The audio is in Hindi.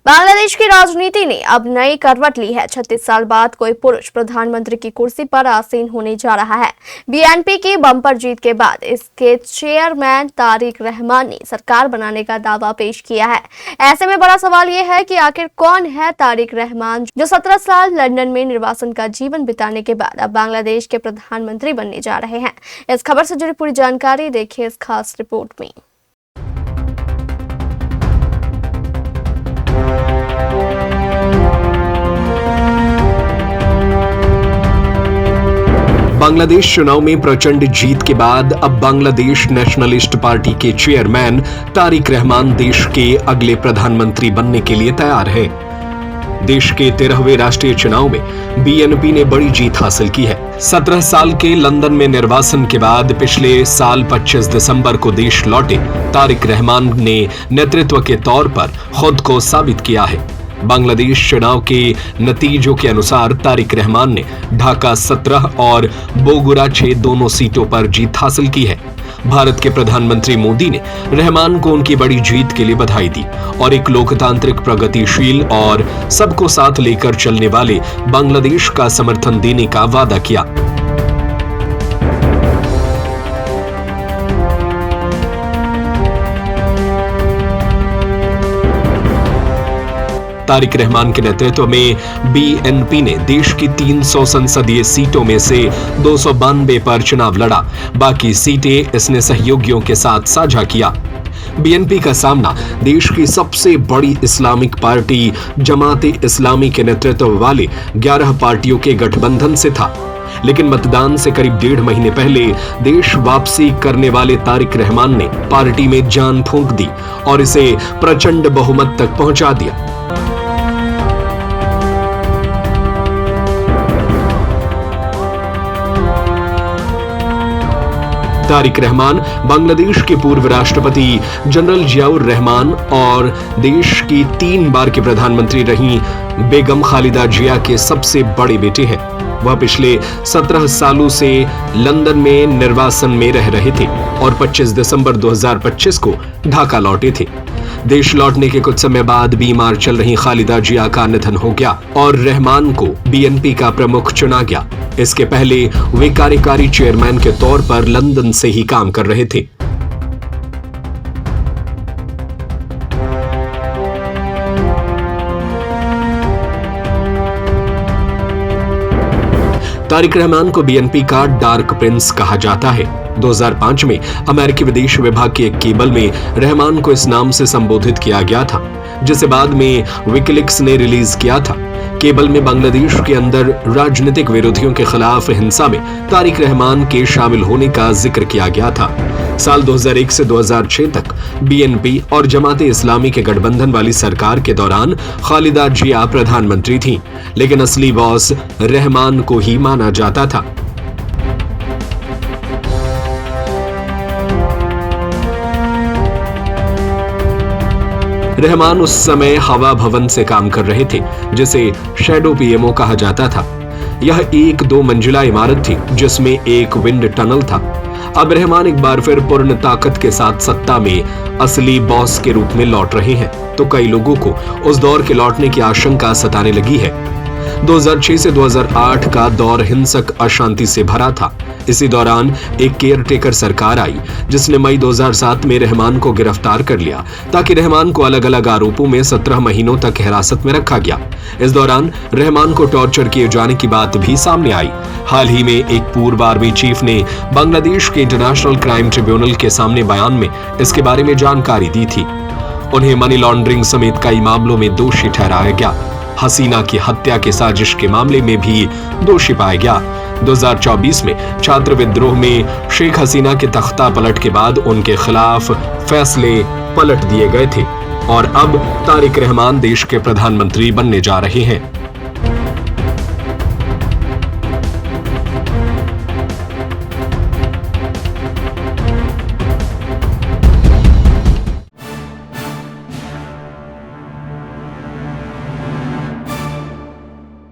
बांग्लादेश की राजनीति ने अब नई करवट ली है। 36 साल बाद कोई पुरुष प्रधानमंत्री की कुर्सी पर आसीन होने जा रहा है। बीएनपी की बम्पर जीत के बाद इसके चेयरमैन तारिक रहमान ने सरकार बनाने का दावा पेश किया है। ऐसे में बड़ा सवाल यह है कि आखिर कौन है तारिक रहमान, जो 17 साल लंदन में निर्वासन का जीवन बिताने के बाद अब बांग्लादेश के प्रधानमंत्री बनने जा रहे हैं। इस खबर से जुड़ी पूरी जानकारी देखिए इस खास रिपोर्ट में। बांग्लादेश चुनाव में प्रचंड जीत के बाद अब बांग्लादेश नेशनलिस्ट पार्टी के चेयरमैन तारिक रहमान देश के अगले प्रधानमंत्री बनने के लिए तैयार है। देश के 13वें राष्ट्रीय चुनाव में बीएनपी ने बड़ी जीत हासिल की है। 17 साल के लंदन में निर्वासन के बाद पिछले साल 25 दिसंबर को देश लौटे तारिक रहमान ने नेतृत्व के तौर पर खुद को साबित किया है। बांग्लादेश चुनाव के नतीजों के अनुसार तारिक रहमान ने ढाका 17 और बोगुरा 6 दोनों सीटों पर जीत हासिल की है। भारत के प्रधानमंत्री मोदी ने रहमान को उनकी बड़ी जीत के लिए बधाई दी और एक लोकतांत्रिक, प्रगतिशील और सबको साथ लेकर चलने वाले बांग्लादेश का समर्थन देने का वादा किया। तारिक रहमान के नेतृत्व में बीएनपी ने देश की 300 संसदीय सीटों में से 292 पर चुनाव लड़ा। बाकी सीटें इसने सहयोगियों के साथ साझा किया। बीएनपी का सामना देश की सबसे बड़ी इस्लामिक पार्टी जमाते इस्लामी के नेतृत्व वाले 11 पार्टियों के गठबंधन से था। लेकिन मतदान से करीब 1.5 महीने पहले देश वापसी करने वाले तारिक रहमान ने पार्टी में जान फूंक दी और इसे प्रचंड बहुमत तक पहुंचा दिया। तारिक रहमान बांग्लादेश के पूर्व राष्ट्रपति जनरल जियाउर रहमान और देश की 3 बार के प्रधानमंत्री रही बेगम खालिदा जिया के सबसे बड़े बेटे हैं। वह पिछले 17 सालों से लंदन में निर्वासन में रह रहे थे और 25 दिसंबर 2025 को ढाका लौटे थे। देश लौटने के कुछ समय बाद बीमार चल रही खालिदा जिया का निधन हो गया और रहमान को बीएनपी का प्रमुख चुना गया। इसके पहले वे कार्यकारी चेयरमैन के तौर पर लंदन से ही काम कर रहे थे। तारिक रहमान को बीएनपी का डार्क प्रिंस कहा जाता है। 2005 में अमेरिकी विदेश विभाग के एक केबल में रहमान को इस नाम से संबोधित किया गया था, जिसे बाद में विकिलीक्स ने रिलीज किया था। केबल में बांग्लादेश के अंदर राजनीतिक विरोधियों के खिलाफ हिंसा में तारिक रहमान के शामिल होने का जिक्र किया गया था। साल 2001 से 2006 तक बीएनपी और जमाते इस्लामी के गठबंधन वाली सरकार के दौरान खालिदा जिया प्रधानमंत्री थीं, लेकिन असली बॉस रहमान को ही माना जाता था। रहमान उस समय हवा भवन से काम कर रहे थे, जिसे शैडो पीएमओ कहा जाता था। यह 1-2 मंजिला इमारत थी जिसमें एक विंड टनल था। अब रहमान एक बार फिर पूर्ण ताकत के साथ सत्ता में असली बॉस के रूप में लौट रहे हैं, तो कई लोगों को उस दौर के लौटने की आशंका सताने लगी है। 2006 से 2008 का दौर हिंसक अशांति से भरा था। इसी दौरान एक केयरटेकर सरकार आई, जिसने मई 2007 में रहमान को गिरफ्तार कर लिया, ताकि रहमान को अलग अलग आरोपों में 17 महीनों तक हिरासत में रखा गया। इस दौरान रहमान को टॉर्चर किए जाने की बात भी सामने आई। हाल ही में एक पूर्व आर्मी चीफ ने बांग्लादेश के इंटरनेशनल क्राइम ट्रिब्यूनल के सामने बयान में इसके बारे में जानकारी दी थी। उन्हें मनी लॉन्ड्रिंग समेत कई मामलों में दोषी ठहराया गया। हसीना की हत्या के साजिश के मामले में भी दोषी पाया गया। 2024 में छात्र विद्रोह में शेख हसीना के तख्ता पलट के बाद उनके खिलाफ फैसले पलट दिए गए थे और अब तारिक रहमान देश के प्रधानमंत्री बनने जा रहे हैं।